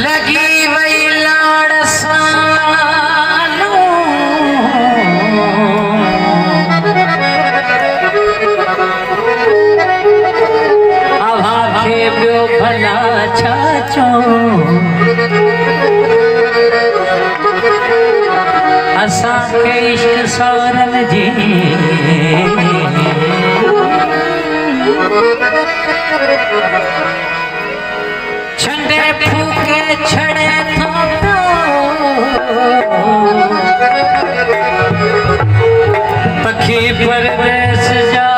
लगी वही लाड़ सानू अभा के ब्यो भला छाचो असा के इश्क सारन जी छंडे फूके छड़े थोपो पखी परदेस जा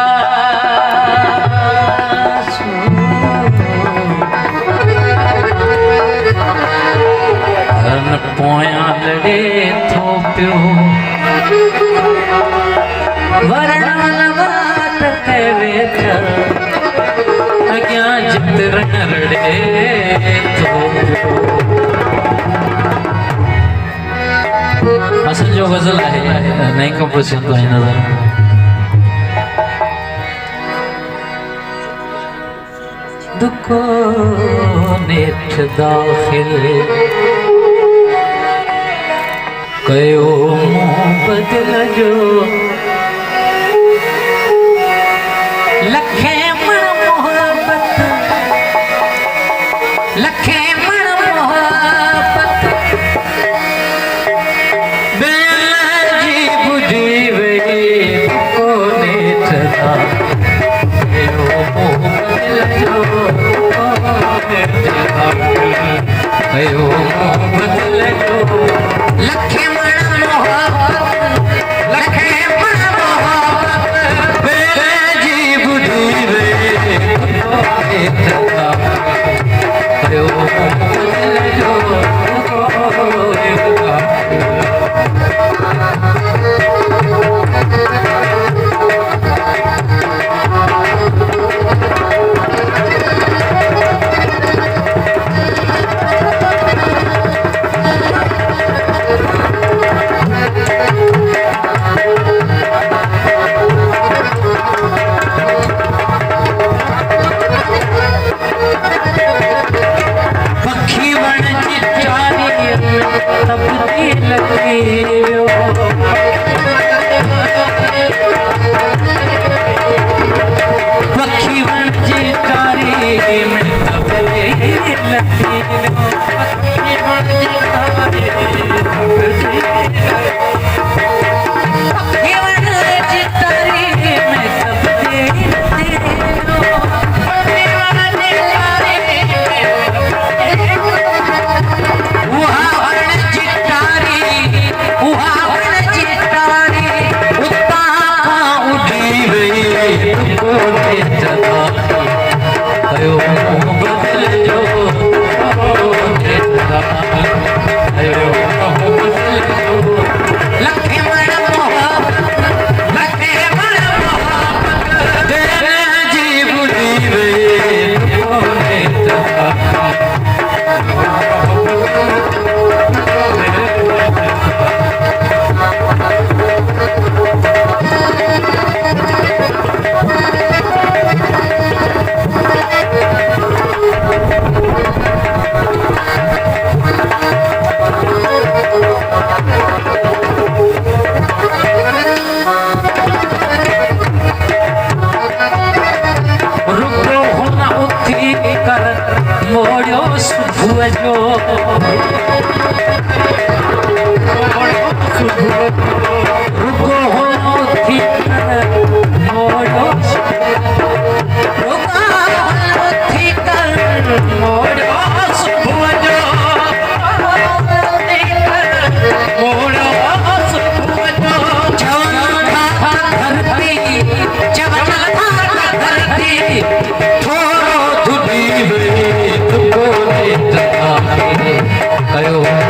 धन पोया लड़े थोप्यो वरण बात ते वेचा अग्या चित्र नरड़े असल जो गजल है नई कंपोजिशन तो है नजर दुखो नेठ दाखिल कयो बदल जो लखे लखे मन मोहब्बत बेजी बुझी वे कोने छदा यो बदल जो लखे मन मोहब्बत लखे मन मोहब्बत बेजी बुझी वे कोने छदा यो बदल जो कयो